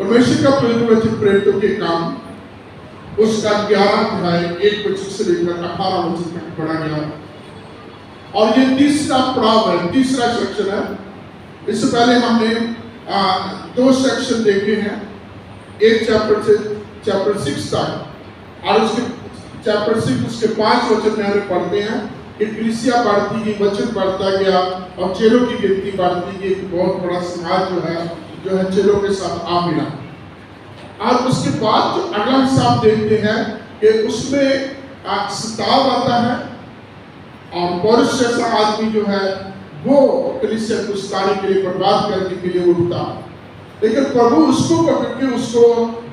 परमेश्वर का पवित्र वचन प्रेरितों के काम उसका 11 अध्याय 1 वचन से लेकर 18 वचन तक पढ़ा गया और ये तीसरा पड़ाव है, तीसरा सेक्शन है। इससे पहले हमने 2 सेक्शन देखे हैं, एक चैप्टर से चैप्टर 6 तक और उसके चैप्टर 6 उसके 5 वचन में हमें पढ़ते हैं कि कलीसिया बढ़ती गई, वचन बढ़ता गया और चेलों की गिनती बढ़ती गई। एक बहुत बड़ा समाज जो है चेलों के साथ आ मिला। और उसके बाद जो अगला हिस्सा आप देखते हैं कि उसमें सताव आता है और पौलुस जैसा आदमी जो है वो कलीसिया को सताने के लिए, बर्बाद करने के लिए उठता, लेकिन प्रभु उसको पकड़ के उसको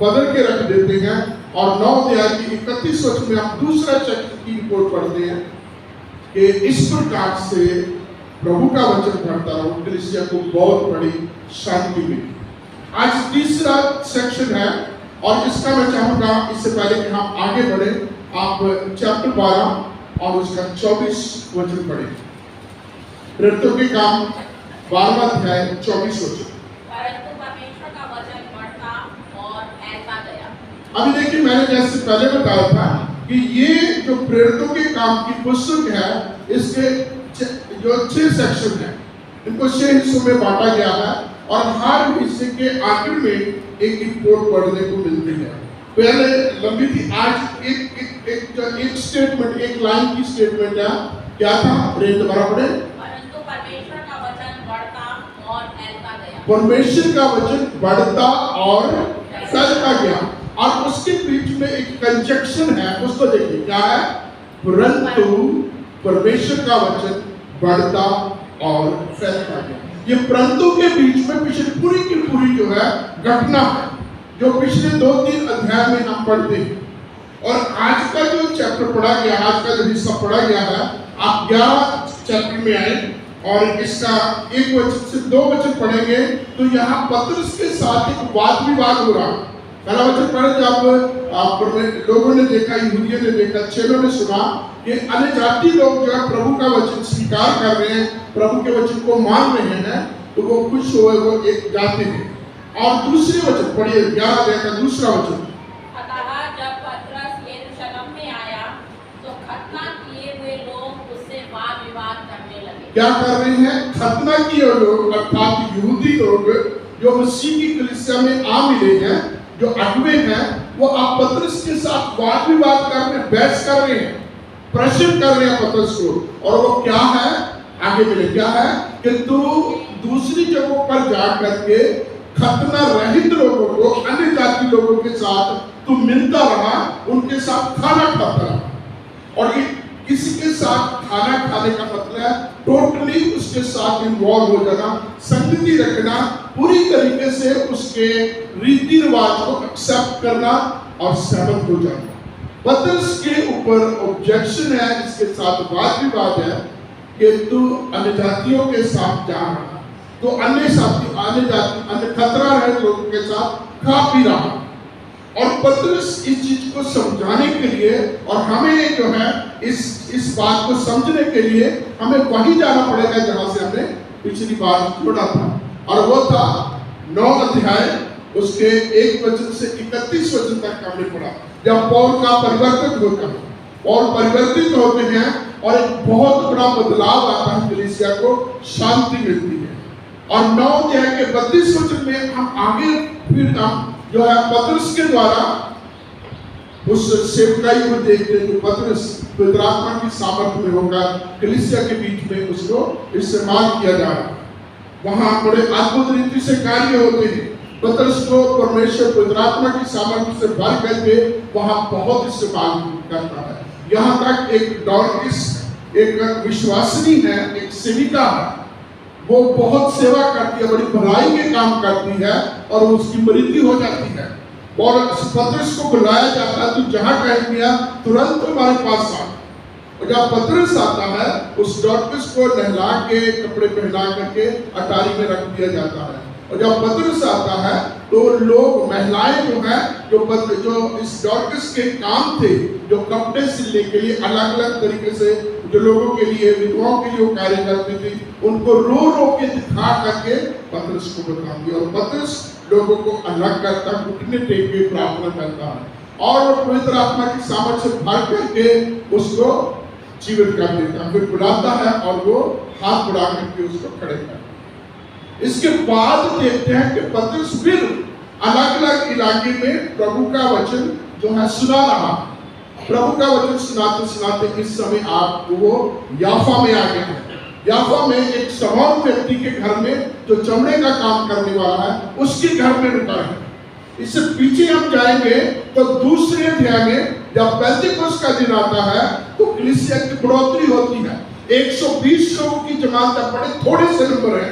बदल के रख देते हैं। और 9 अध्याय की 31 वचन में हम दूसरा चैप्टर की रिपोर्ट पढ़ते हैं कि इस प्रकार से प्रभु का वचन पढ़ता रहा, कलीसिया को बहुत बड़ी शांति मिली। आज तीसरा सेक्शन है और इसका मैं चाहूंगा, इससे पहले कि हम आगे बढ़े, आप चैप्टर 12 और उसका 24 वचन पढ़े। प्रेरितों के काम 12वां अध्याय 24 वचन। परंतु परमेश्वर का वचन बढ़ता और ऐसा गया। अभी देखिए, मैंने जैसे पहले बताया था कि ये जो प्रेरितों के काम की पुस्तक है, इसके जो 6 सेक्शन है, इनको 6 हिस्सों में बांटा गया है और हर हिस्से के आखिर में एक रिपोर्ट पढ़ने को मिलती है। पहले लंबी थी, आज एक स्टेटमेंट, एक लाइन की स्टेटमेंट है। क्या था? प्रेरित दोबारा पढ़े। परंतु परमेश्वर का वचन बढ़ता और फैलता गया। परमेश्वर का वचन बढ़ता और फैलता गया। और उसके बीच में एक कंजक्शन है, उसको देखिए क्या है? परंतु परमेश्वर का वचन बढ़ता और फैलता गया। ये परंतु के बीच में पिछली पूरी की पूरी जो है घटना है, जो पिछले 2-3 अध्याय में हम पढ़ते हैं। और आज का जो चैप्टर पढ़ा गया, आज का जो हिस्सा पढ़ा गया है, आप 11 चैप्टर में आए और इसका 1 वचन से 2 वचन पढ़ेंगे तो यहाँ पतरस के साथ एक वाद विवाद हो रहा है। पहला वचन पढ़े जब लोगों ने देखा, यहूदियों ने देखा, चेलों ने सुना कि अन्य जाति लोग जो है प्रभु का वचन स्वीकार कर रहे हैं, प्रभु के वचन को मान रहे हैं, तो वो खुश हुए, वो एक जाते हैं। और दूसरे वचन पढ़िए, 11 अध्याय का दूसरा वचन। अतः जब पतरस यरूशलेम में आया तो खतना किए हुए लोग उससे वाद विवाद करने लगे। क्या कर रहे हैं? खतना किए लोग, अर्थात यहूदी लोग जो मसीह की कलीसिया में आ मिले हैं, जो अगुवे हैं, वो आप पतरस के साथ वाद विवाद कर रहे हैं, बहस कर रहे हैं, प्रश्न कर रहे हैं पतरस को। और वो क्या है? आगे मिले क्या है कि तू दूसरी जगहों पर जा करके खतना रहित लोगों को, अन्य जाति लोगों के साथ तू मिलता रहा, उनके साथ खाना खाता रहा। और ये किसी के साथ खाना खाने का मतलब है टोटली उसके साथ इन्वॉल्व हो जाना, संगति रखना, पूरी तरीके से उसके रीति रिवाज को एक्सेप्ट करना और सहमत हो जाना। पतरस के ऊपर ऑब्जेक्शन है, इसके साथ वाद विवाद है कि तू अन्य जातियों के साथ जा रहा, तो अन्य खतरा रहे लोगों के साथ खा पी रहा। और पतरस इस चीज को समझाने के लिए और हमें जो है इस बात को समझने के लिए हमें वहीं जाना पड़ेगा जहां से हमने पिछली बार छोड़ा था, और वो था 9 अध्याय उसके 1 वचन से 31 वचन तक हमने पढ़ा, जब पौल का परिवर्तित होता है। पौल परिवर्तित होते हैं और एक बहुत बड़ा बदलाव आता है, कलीसिया को शांति मिलती है। और 9 अध्याय के 32 वचन में हम आगे फिर हम जो है पतरस के द्वारा उस सेवकाई को देखते हैं जो पतरस पवित्र आत्मा की सामर्थ्य में होगा, कलीसिया के बीच में उसको इस्तेमाल किया जा रहा है। वहां बड़े अद्भुत रीति से कार्य होते हैं। पतरस को परमेश्वर पवित्र आत्मा की सामर्थ्य से भर करके वहां बहुत इस्तेमाल करता है। यहाँ तक एक डॉर्किस, एक विश्वासिनी है, एक सेविका है, वो बहुत सेवा करती है, बड़ी भलाई के काम करती है और उसकी मृत्यु हो जाती है। और पतरस को बुलाया जाता है, तू जहाँ कह दिया तुरंत हमारे पास आ। और जब पतरस आता है, उस डॉर्किस को नहला के, कपड़े पहना करके अटारी में रख दिया जाता है। और जब पतरस आता है तो लोग, महिलाएं जो है, जो इस डॉर्किस के काम थे, जो कपड़े सिलने के लिए अलग अलग तरीके से जो लोगों के लिए, विधवाओं के लिए कार्य करती थी, उनको रो रो के दिखा करके पतरस को बताती है और पतरस लोगों को अलग करता, घुटने टेक के प्रार्थना करता है और वो पवित्र आत्मा की सामर्थ्य से भर करके उसको जीवित कर देता है। फिर बुलाता है और वो हाथ बढ़ा करके उसको खड़े करता है। इसके बाद देखते हैं कि पतरस फिर अलग अलग इलाके में प्रभु का वचन जो है सुना रहा। प्रभु का वचन सुनाते सुनाते इस समय आप वो याफा में आ गए हैं। याफा में एक शमौन व्यक्ति के घर में जो चमड़े का काम करने वाला है उसके घर में रुका है। इससे पीछे हम जाएंगे तो दूसरे अध्याय में जब पेंतिकोस्त का दिन आता है तो कलीसिया की बढ़ोतरी होती है। 120 लोगों की जमात है, बड़े थोड़े से नंबर है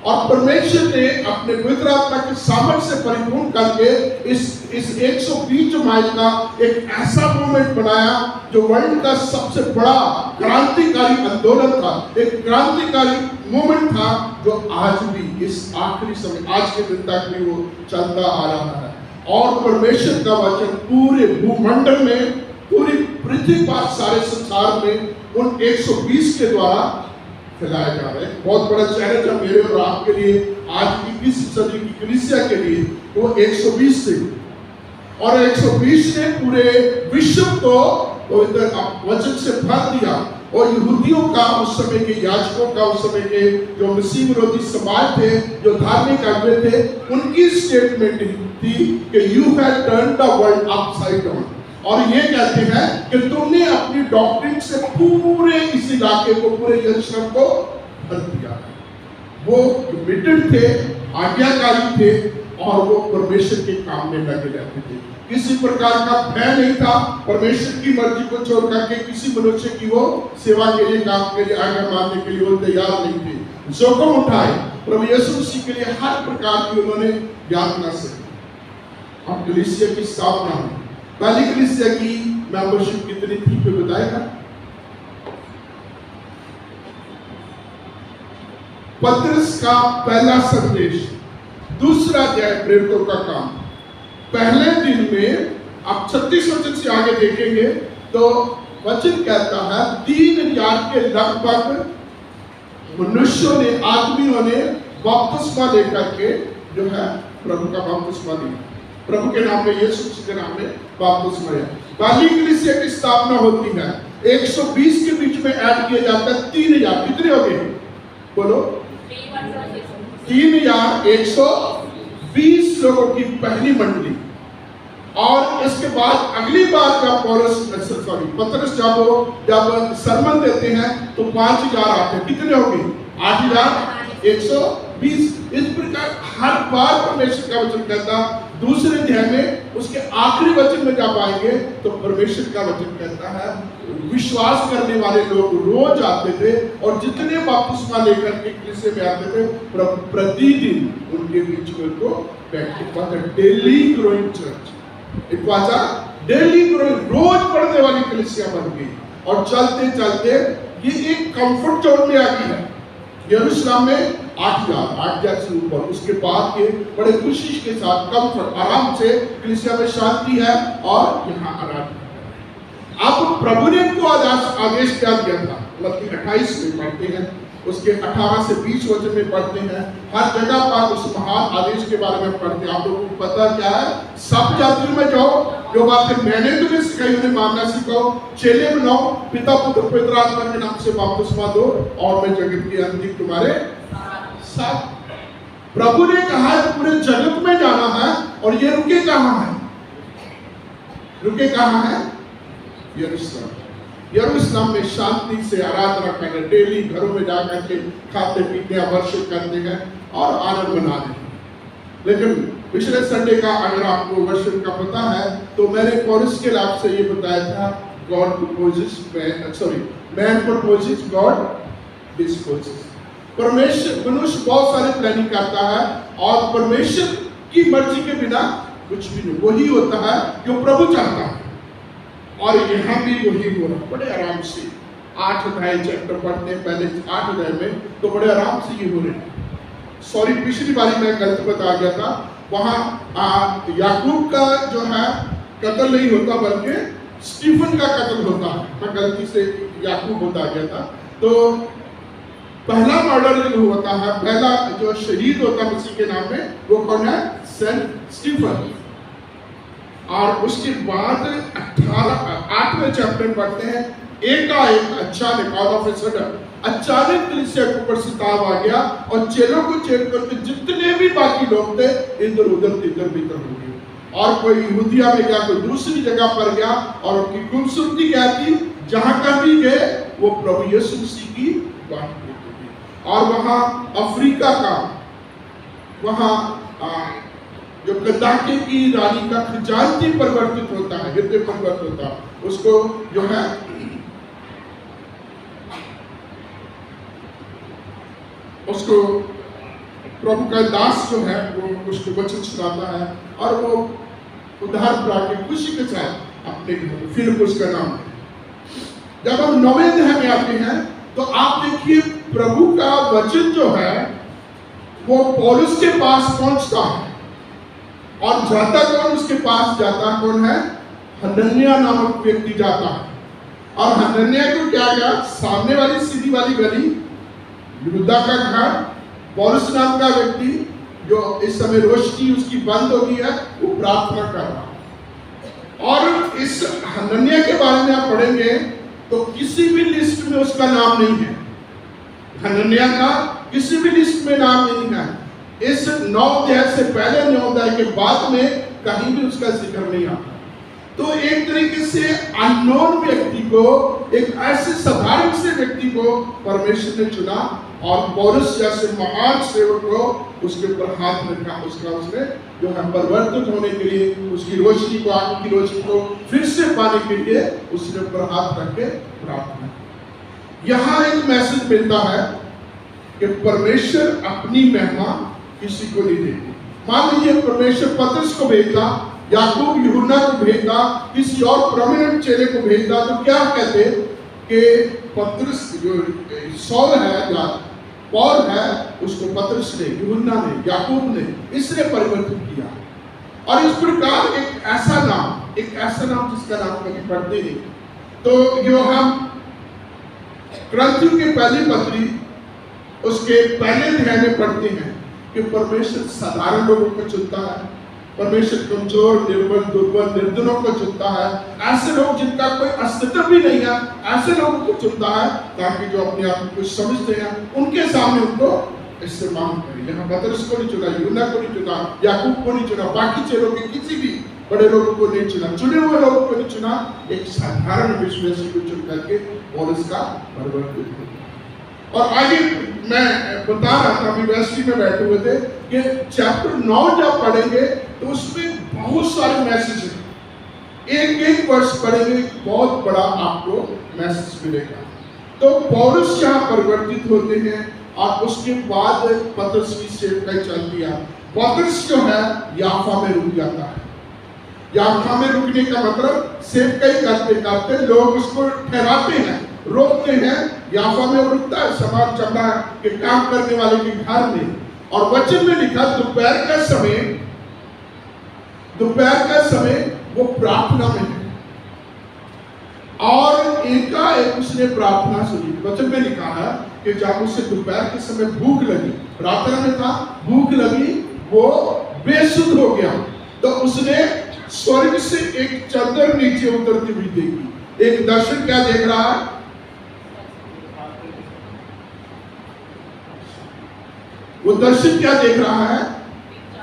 और परमेश्वर ने अपने पवित्र आत्मा के सामर्थ्य से परिपूर्ण करके इस 120 माइल का एक ऐसा मूवमेंट बनाया जो वर्ल्ड का सबसे बड़ा क्रांतिकारी आंदोलन था, एक क्रांतिकारी मूवमेंट था जो आज भी इस आखिरी समय आज के दिन तक भी वो चलता आ रहा है। और परमेश्वर का वचन पूरे भूमंडल में, पूरी पृथ्वी पर, सारे संसार में उन 120 के द्वारा फैलाया जा रहा है। बहुत बड़ा चैलेंज है मेरे और आपके लिए आज की 21वीं सदी की कलीसिया के लिए। वो 120 थे और 120 ने पूरे विश्व को वचन से भर दिया और यहूदियों का, उस समय के याजकों का, उस समय के जो मसीह विरोधी समाज थे, जो धार्मिक अगुवे थे, उनकी स्टेटमेंट थी कि you have turned the world upside down. और ये कहते हैं कि तुमने अपनी डॉक्ट्रिन से पूरे इस इलाके को, पूरे यरूशलेम को भर दिया। वो कमिटेड थे, आज्ञाकारी थे और वो परमेश्वर के काम में लगे रहते थे। किसी प्रकार का भय नहीं था। परमेश्वर की मर्जी को छोड़ करके किसी मनुष्य की वो सेवा के लिए, काम के लिए, आज्ञा मानने के लिए वो तैयार नहीं थे। जोखिम उठाए प्रभु यीशु मसीह के लिए हर प्रकार की उन्होंने यातना से। अब कलीसिया की स्थापना हुई। पहली कलीसिया की मेंबरशिप कितनी थी पे बताएगा। पतरस का पहला संदेश, दूसरा अध्याय प्रेरितों का काम। पहले दिन में आप 36 वचन से आगे देखेंगे तो वचन कहता है 3000 के लगभग मनुष्यों ने, आदमियों ने बपतिस्मा लेकर के जो है प्रभु का बपतिस्मा लिया। प्रभु के नाम में, यीशु मसीह के नाम में बपतिस्मा लिया। पहली कलीसिया की स्थापना होती है। 120 के बीच में ऐड किया जाता है 3000। कितने हो गए बोलो? 3120 लोगों की पहली मंडली। और इसके बाद अगली बार जब पतरस जब सरमन देते हैं तो 5000 आते हैं। कितने हो गए? 8120। इस प्रकार हर बार परमेश्वर का वचन कहता। दूसरे अध्याय में उसके आखिरी वचन में जब आएंगे तो परमेश्वर का वचन कहता है विश्वास करने वाले लोग रोज आते थे और जितने बपतिस्मा लेकर के कलीसिया में आते थे प्रतिदिन उनके बीच में को बैठे। Daily growing church, it was a daily growing, रोज पढ़ने वाली कलीसिया बन गई। और चलते चलते ये एक कंफर्ट जोन में आ गई है। यरूशलेम में 8000 से ऊपर, उसके बाद के बड़े खुशी के साथ कंफर्ट, आराम से कलीसिया में शांति है और यहाँ आराधना है। अब प्रभु ने इनको आदेश क्या दिया था? मतलब 28 में पढ़ते हैं, उसके 18 से 20 वचन में पढ़ते हैं। हर जगह पर उस महान आदेश के बारे में पढ़ते हैं। आप लोगों को पता क्या है? सब जातियों में जाओ, जो बातें मैंने तुम्हें सिखाई उन्हें मानना सीखो, चेले बनाओ, पिता पुत्र पवित्र आत्मा के नाम से बपतिस्मा दो और मैं जगत के अंत तुम्हारे साथ। प्रभु ने कहा है पूरे जगत में जाना है। और ये रुके कहाँ है? रुके कहाँ है? यरूशलेम। यरूशलेम में शांति से आराधना करने, डेली घरों में जाकर के खाते पीते वर्शिप करते हैं और आनंद मनाते हैं। लेकिन पिछले संडे का अगर आपको वर्शिप का पता है तो मैंने पौलुस के लाभ से ये बताया था, God proposes man proposes, God disposes. परमेश्वर, मनुष्य बहुत सारे प्लानिंग करता है और परमेश्वर की मर्जी के बिना कुछ भी नहीं। वही होता है जो प्रभु चाहता है और यहाँ भी वही हो रहा। बड़े आराम से 8 अध्याय चैप्टर पढ़ते हैं, पहले 8 अध्याय में तो बड़े आराम से ये हो रहे हैं। सॉरी, पिछली बारी मैं गलत बता गया था। वहाँ याकूब का जो है कत्ल नहीं होता बल्कि स्टीफन का कत्ल होता है। मैं गलती से याकूब बता गया था। तो पहला मर्डर जो होता है, पहला जो शहीद होता है मसीह के नाम में, वो कौन है? Saint Stephen. और उसके बाद 8वें चैप्टर में पढ़ते हैं, एकाएक अचानक कलीसिया के ऊपर सिताब आ गया और चेलों को चेल करके जितने भी बाकी लोग थे इधर उधर तितर बितर हो गए। और कोई यहूदिया में गया, कोई दूसरी जगह पर गया, और उनकी खूबसूरती क्या थी, जहां कभी गए वो प्रभु यीशु मसीह की बात करते थे। और वहां अफ्रीका का, वहां जो गद्दाफी की रानी का खजानची परिवर्तित होता है, हृदय परिवर्तित होता है, उसको जो है उसको प्रभु का दास जो है वो उसको वचन सुनाता है और वो उद्धार प्राप्त की खुशी के साथ अपने फिर उसका नाम है। जब हम 9वें अध्याय में आते हैं तो आप देखिए प्रभु का वचन जो है वो पौलुस के पास पहुंचता है और जाता कौन उसके पास जाता कौन है? हनन्याह नामक व्यक्ति जाता है। और हनन्याह को क्या गया? सामने वाली सीधी वाली गली, यहूदा का घर, पौलुस नाम का व्यक्ति जो इस समय रोशनी उसकी बंद हो गई है, वो प्रार्थना कर रहा है। और इस हनन्याह के बारे में आप पढ़ेंगे तो किसी भी लिस्ट में उसका नाम नहीं है। हनन्याह का किसी भी लिस्ट में नाम नहीं है। इस 9 अध्याय से पहले 9 अध्याय के बाद में कहीं भी उसका जिक्र नहीं आता। तो एक तरीके से अननोन व्यक्ति को, एक ऐसे साधारण से व्यक्ति को परमेश्वर ने चुना और पौलुस जैसे महान सेवक को उसके ऊपर हाथ रखा। उसने जो है परिवर्तित होने के लिए, उसकी रोशनी को, आंखों की रोशनी को फिर से पाने के लिए उसने ऊपर हाथ रख के प्रार्थना की। यहाँ एक मैसेज मिलता है कि परमेश्वर अपनी महिमा किसी को नहीं देती। मान लीजिए परमेश्वर पतरस को भेजता, याकूब यूहन्ना को भेजता, किसी और प्रोमिनेंट चेले को भेजता, तो क्या कहते कि पतरस जो सौल है या पौल है उसको पतरस ने, यूहन्ना ने, याकूब ने, इसने परिवर्तित किया। और इस प्रकार एक ऐसा नाम जिसका नाम कभी पढ़ते नहीं। तो जो हम क्रंथियों की पहली पत्री उसके पहले अध्याय में पढ़ते हैं कि परमेश्वर साधारण लोगों को चुनता है, परमेश्वर कमजोर, निर्बल, दुर्बल, निर्धनों को चुनता है, ऐसे लोग जिनका कोई अस्तित्व भी नहीं है, ऐसे लोगों को चुनता है ताकि जो अपने आप को कुछ समझते हैं उनके सामने उनको इस्तेमाल करें। यहाँ पतरस को नहीं चुना, यूहन्ना को नहीं चुना, याकूब को नहीं चुना, बाकी चेलों के किसी भी बड़े लोगों को नहीं चुना, चुने हुए लोगों को नहीं चुना, एक साधारण विश्वासी को चुन करके पौलुस का परिवर्तन किया। और आगे मैं बता रहा था, अभी यूनिवर्सिटी में बैठे हुए थे कि चैप्टर 9 जब पढ़ेंगे तो उसमें बहुत सारे मैसेज हैं। एक वर्ष पढ़ेंगे, बहुत बड़ा आपको मैसेज मिलेगा। तो पौलुस यहाँ परिवर्तित होते हैं और उसके बाद पतरस की सेवकाई चलती है। पतरस जो है याफा में रुक जाता है। याफा में रुकने का मतलब सेवकाई करते करते लोग उसको ठहराते हैं, रोकते हैं। याफा में रुकता है, समाज चमड़ा के काम करने वाले के घर में। और वचन में लिखा दोपहर का समय वो प्रार्थना में है और एकाएक उसने प्रार्थना सुनी। वचन में लिखा है कि जब उसे दोपहर के समय भूख लगी, प्रार्थना में था, भूख लगी, वो बेसुध हो गया। तो उसने स्वर्ग से एक चादर नीचे उतरती हुई देखी। एक दर्शन क्या देख रहा है? वो दर्शन क्या देख रहा है?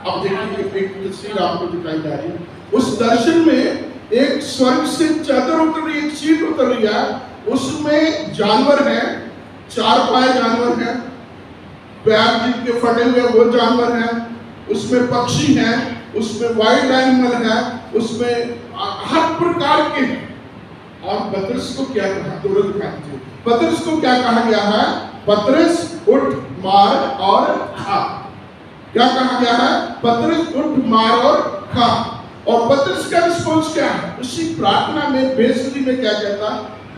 अब देखिए एक तस्वीर आपको दिखाई जा रही है। उस दर्शन में एक स्वर्ग से चादर उतर रही है, एक शीट उतर रही है, उसमें जानवर है, 4 पाए जानवर हैं, पैर जिनके फटे हुए वो जानवर हैं, उसमें पक्षी हैं, उसमें वाइल्ड एनिमल है, उसमें हर प्रकार के हैं। और पतरस को क्या कहा? तुरंत खाते पतरस को क्या कहा गया है? पतरस उठ, मार और खा। क्या कहा गया है? पतरस उठ, मार और खा। और पतरस का रिस्पॉन्स क्या है? उसी प्रार्थना में बेसुरी में क्या कहता?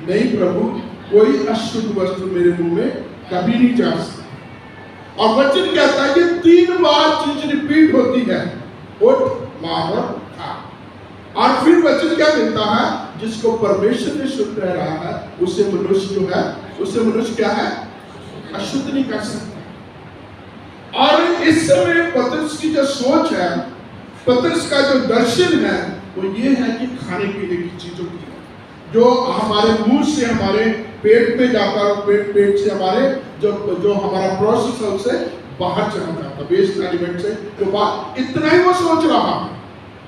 नहीं प्रभु, कोई अशुद्ध वस्तु मेरे मुंह में कभी नहीं जा सकती। और वचन कहता है, ये 3 बार चीज रिपीट होती है, उठ, मार और खा। और फिर वचन क्या मिलता है? जिसको परमेश्वर ने शुद्ध रह रहा है, उसे मनुष्य जो है, उसे मनुष्य क्या है? अशुद्ध नहीं कर सकता। और इस समय पतरस की जो सोच है, पतरस का जो दर्शन है, वो ये है कि खाने पीने की चीजों की जो हमारे मुंह से हमारे पेट में जाता है, पेट से हमारे जो हमारा प्रोसेस है उसे बाहर चला जाता, वेस्ट एलिमेंट से तो बाहर। इतना ही वो सोच रहा है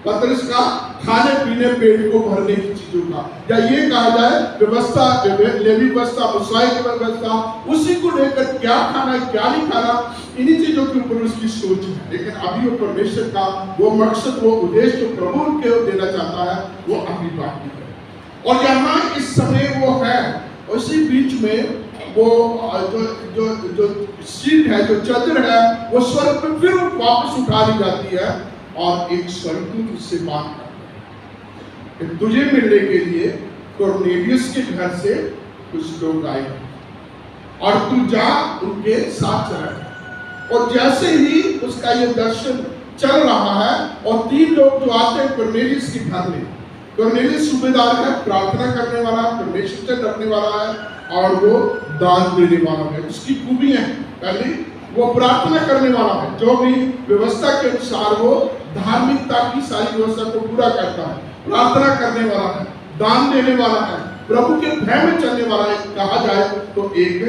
पतरस का, खाने पीने पेट को भरने की चीजों का, या ये कहा जाए व्यवस्था, लेवी व्यवस्था, मूसा की व्यवस्था, उसी को लेकर क्या खाना क्या नहीं खाना, इन्हीं चीजों के ऊपर उसकी सोच है। लेकिन अभी वो परमेश्वर का वो मकसद, वो उद्देश्य जो प्रभु उनके देना चाहता है, वो अभी बाकी है। और यहाँ इस समय वो है, उसी बीच में वो जो सीट है, जो चादर है, वो स्वर्ग में फिर वापस उठा ली जाती है और एक स्वर्गदूत उससे बात करता है। तुझे मिलने के लिए कोर्नेलियस के घर से कुछ लोग आए और तू जा उनके साथ चला। और जैसे ही उसका ये दर्शन चल रहा है और 3 लोग जो आते हैं कोर्नेलियस के घर में, कोर्नेलियस सूबेदार है, प्रार्थना करने वाला, परमेश्वर से डरने वाला है और वो दान देने वाला है। उसकी खूबियां हैं, पहली वो प्रार्थना करने वाला है, जो भी व्यवस्था के अनुसार वो धार्मिकता की सारी व्यवस्था को पूरा करता है, प्रार्थना करने वाला है, दान देने वाला है, प्रभु के भय में चलने वाला है, कहा जाए तो एक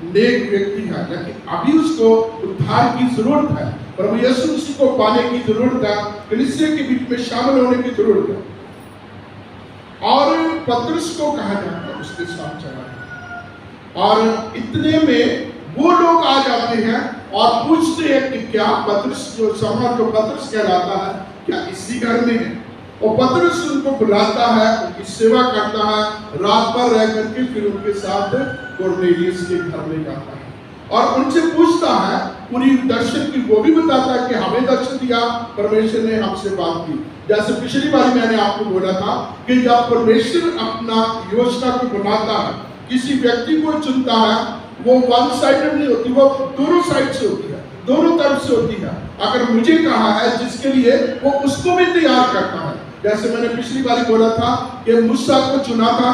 नेक व्यक्ति है। लेकिन अभी उसको उद्धार की जरूरत है, प्रभु यीशु मसीह को पाने की जरूरत है, कलीसिया के बीच में शामिल होने की जरूरत है। और पतरस को कहा जाता है उसके साथ चला, और इतने में वो लोग आ जाते हैं और पूछते हैं कि क्या पतरस जो पतरस कहलाता है, क्या इसी घर में है? और पतरस उनको बुलाता है, उनकी सेवा करता है, रात भर रह करके फिर उनके साथ कोर्नेलियस के घर में जाता है और उनसे पूछता है पूरी दर्शन की। वो भी बताता है कि हमें दर्शन दिया, परमेश्वर ने हमसे बात की। जैसे पिछली बार मैंने आपको बोला था कि जब परमेश्वर अपना योजना को बनाता है, किसी व्यक्ति को चुनता है, वो वन साइडेड नहीं होती, वो दोनों साइड से होती है, दोनों तरफ से होती है। अगर मुझे कहा है जिसके लिए, वो उसको भी तैयार करता है। जैसे मैंने पिछली बार बोला था कि मूसा को चुना था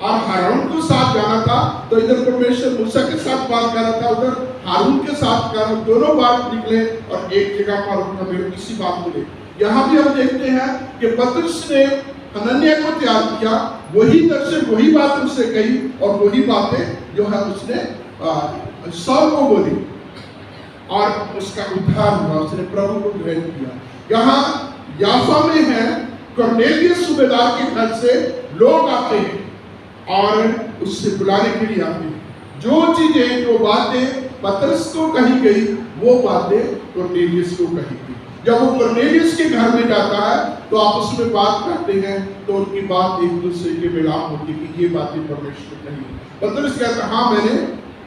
और हारून को साथ जाना था, तो इधर परमेश्वर मूसा के साथ बात कर रहा था, उधर हारून के साथ कर रहा, दोनों बात निकले और एक जगह पर हमें इसी बात मिले। यहाँ भी हम देखते हैं कि पतरस ने हनन्याह को तैयार किया, वही दर्शन, वही बात उससे कही और वही बातें जो है उसने सौल को बोली और उसका उद्धार हुआ, उसने प्रभु को ग्रहण किया। यहाँ याफा में है, कोर्नेलियस सूबेदार के घर से लोग आते हैं और उससे बुलाने के लिए आते हैं। जो चीजें, जो बातें पतरस को कही गई, वो बातें कोर्नेलियस को कही गई। जब वो कोर्नेलियस के घर में जाता है तो आपस में बात करते हैं, तो उनकी बात एक दूसरे के मिलाप होती है कि ये बातें परमेश्वर कही। पतरस कहता है, हाँ मैंने,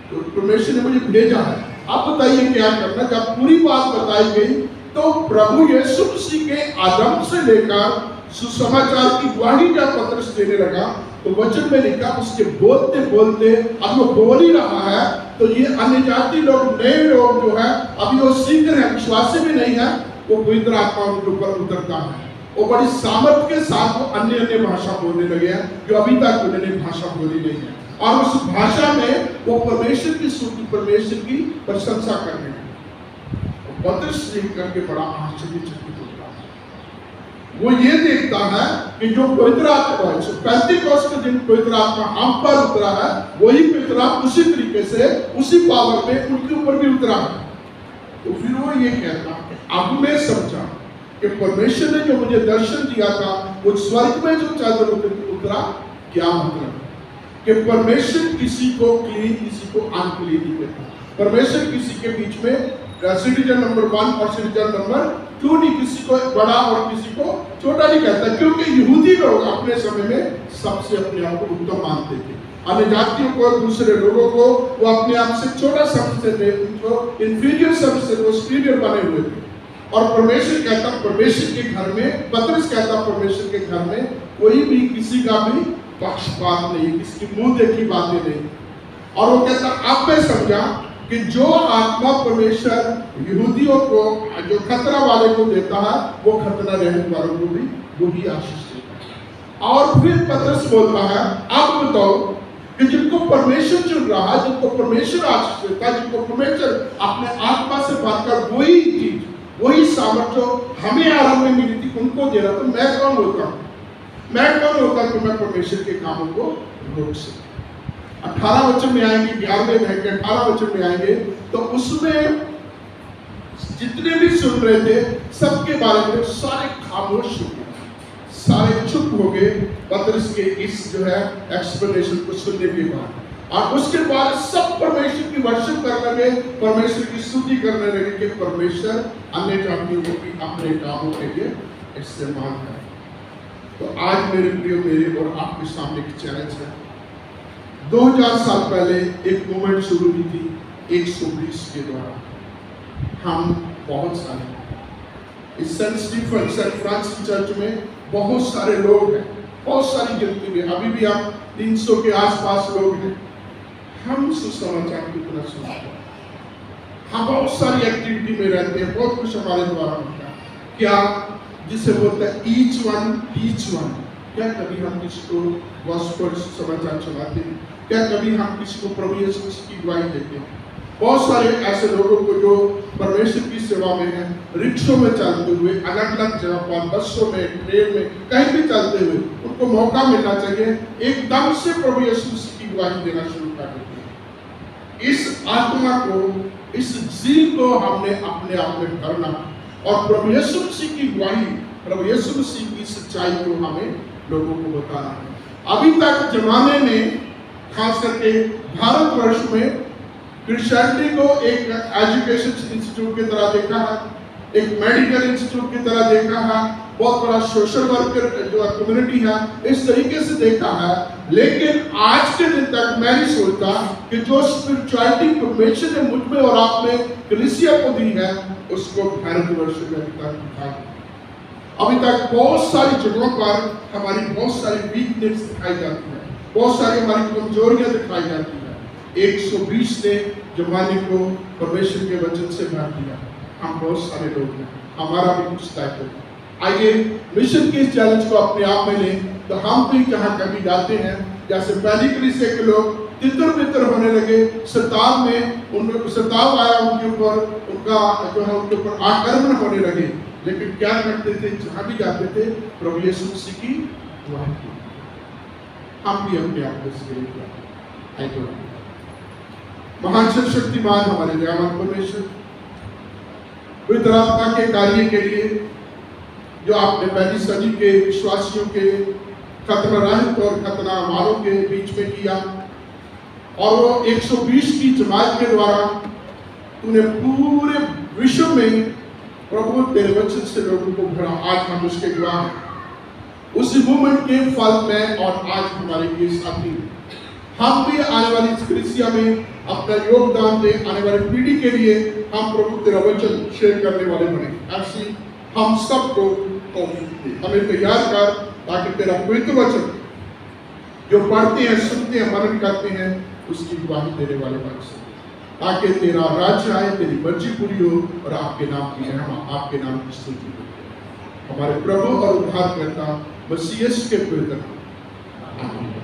तो परमेश्वर ने मुझे भेजा है, आप बताइए क्या करना। जब पूरी बात बताई गई तो प्रभु यीशु मसीह के आदम से लेकर सुसमाचार की ग्वाही जब पतरस देने लगा, तो वचन में लिखा उसके बोलते बोलते, अब वो बोल ही रहा है, तो ये अन्य जाति लोग, नए लोग जो है, अभी वो सीख रहे हैं, विश्वासी भी नहीं है, वो पवित्र आत्मा उनके ऊपर उतरता है, वो बड़ी सामर्थ के साथ वो अन्य भाषा बोलने लगे हैं जो अभी तक उन्होंने भाषा बोली नहीं है, और उस भाषा में वो परमेश्वर की स्तुति, परमेश्वर की प्रशंसा कर रहे हैं। पतरस देख करके बड़ा आश्चर्यचकित होता है। वो ये देखता है कि जो पवित्र आत्मा है, पेंतीकोस्त के दिन पवित्र आत्मा हम पर उतरा है, वही पवित्र आत्मा उसी तरीके से, उसी पावर में उनके ऊपर भी उतरा है। तो फिर वो ये कहता है, अब मैं समझा कि परमेश्वर ने जो मुझे दर्शन दिया था, वो स्वर्ग में जो चादर उतरा, क्या मतलब कि परमेश्वर किसी को क्लीन, किसी को अनक्लीन नहीं कहता। परमेश्वर किसी के बीच में सिटीजन नंबर 1 और सिटीजन नंबर 2 नहीं, किसी को बड़ा और किसी को छोटा नहीं कहता, क्योंकि यहूदी लोग अपने समय में सबसे अपने आप को उत्तम मानते थे। अन्य जातियों को, दूसरे लोगों को वो अपने आप से छोटा समझते थे, उनको इंफीरियर समझते थे, वो सुपीरियर बने हुए थे। और परमेश्वर कहता, परमेश्वर के घर में, पतरस कहता, परमेश्वर के घर में कोई भी किसी का भी पक्षपात नहीं, किसी की मुंह देखी बातें नहीं। और वो कहता, अब मैं समझा कि जो आत्मा परमेश्वर यहूदियों को, जो खतरा वाले को देता है, वो खतरा रहने वालों को भी वही आशीष देता है। और फिर पतरस बोलता है, अब बताओ कि जिनको परमेश्वर चुन रहा है, जिनको परमेश्वर आशीष देता है, जिनको परमेश्वर अपने आत्मा से भरकर वही चीज, वही सामर्थ्य हमें आरंभ में मिली थी उनको दे रहा, तो मैं कौन होता हूँ? मैं कौन होता कि मैं परमेश्वर के कामों को रोक सकूं? 18 वचन में आएंगे, 11वें अध्याय के 18 वचन में आएंगे, तो उसमें जितने भी सुन रहे थे सबके बारे में सारे खामोश हो गए, सारे चुप हो गए पतरस के इस जो है एक्सप्लेनेशन को सुनने के बाद। और उसके बाद सब परमेश्वर की वर्शिप करने लगे, परमेश्वर की स्तुति करने लगे कि परमेश्वर अन्य जातियों को भी अपने कामों के लिए इस्तेमाल करे। तो आज मेरे प्रियो, मेरे और आपके सामने एक चैलेंज है। 2000 साल पहले एक मूवमेंट शुरू हुई थी 120 के द्वारा। हम बहुत सारे इस saint Stephen, saint Francis church में बहुत सारे लोग हैं, बहुत सारी गिनती में अभी भी हम 300 के आसपास लोग हैं। हम सुसमाचार कितना सुनते हैं, हम बहुत सारी एक्टिविटी में रहते हैं, बहुत कुछ हमारे द्वारा होता है। क्या जिसे बोलते हैं ईच वन टीच वन, क्या कभी हम किसी को गॉस्पेल समाचार सुनाते हैं? क्या कभी हम किसी को प्रभु यीशु मसीह की गवाही देते हैं? बहुत सारे ऐसे लोगों को जो परमेश्वर की सेवा में हैं, रिक्शों में चलते हुए, अलग अलग जगह पर, बसों में, ट्रेन में, कहीं भी चलते हुए, उनको मौका मिलना चाहिए एकदम से प्रभु यीशु मसीह की गवाही देना शुरू कर देते हैं। इस आत्मा को, इस जील को हमने अपने आप में करना और प्रभु यीशु मसीह की गवाही, प्रभु यीशु मसीह की सच्चाई को हमें लोगों को बताना है। अभी तक जमाने में, खास करके भारतवर्ष में, क्रिश्चियनिटी को एक एजुकेशन इंस्टीट्यूट की तरह देखा है, एक मेडिकल इंस्टीट्यूट की तरह देखा है, बहुत बड़ा सोशल वर्कर जो कम्युनिटी है इस तरीके से देखा है। लेकिन आज के दिन तक मैं नहीं सोचता कि जो स्पिरिचुअलिटी परमेश्वर ने मुझ में और आप में कलीसिया को दी है उसको भारतवर्ष में अभी तक दिखाई। अभी तक बहुत सारी जगहों पर हमारी बहुत सारी वीकनेस दिखाई जाती है, बहुत सारी हमारी कमजोरियां दिखाई जाती है। 120 ने जमाने को परमेश्वर के वचन से भर दिया। हम बहुत सारे लोग हैं, हमारा भी कुछ दायित्व है। आइए मिशन के इस चैलेंज को अपने आप में लें। तो हम भी जहाँ कभी जाते हैं, जैसे पहली कलीसिया के लोग तितर बितर होने लगे, सताव में उनको सताव आया, उनके ऊपर उनका जो है उनके ऊपर आक्रमण होने लगे। लेकिन क्या करते थे? जहाँ भी जाते थे प्रभु यीशु मसीह की गवाही दी। हम भी अपने आप को महान शक्तिमान हमारे दयावान परमेश्वर, पवित्र आत्मा के कार्य के लिए जो आपने पहली सदी के विश्वासियों के खतना रहित और खतना मारों के बीच में किया, और वो 120 की जमात के द्वारा तूने पूरे विश्व में प्रभु तेरे वचन से लोगों को भरा। आज हम उसके गवाह हैं। उस मूवमेंट के फल में और आज हमारे ये साथी, हम भी आने वाली इस कलीसिया में अपना योगदान दें। आने वाली पीढ़ी के लिए हम प्रभु तेरा वचन शेयर करने वाले बने। ऐसी हम सबको हमें तैयार कर, ताकि तेरा पवित्र वचन जो पढ़ते हैं, सुनते हैं, मनन करते हैं, उसकी गवाही देने वाले बन सके, ताकि तेरा राज्य आए, तेरी मर्जी पूरी हो और आपके नाम की महिमा, आपके नाम की स्तुति हो। हमारे प्रभु और उद्धारकर्ता मसीह यीशु के पवित्र नाम, आमीन।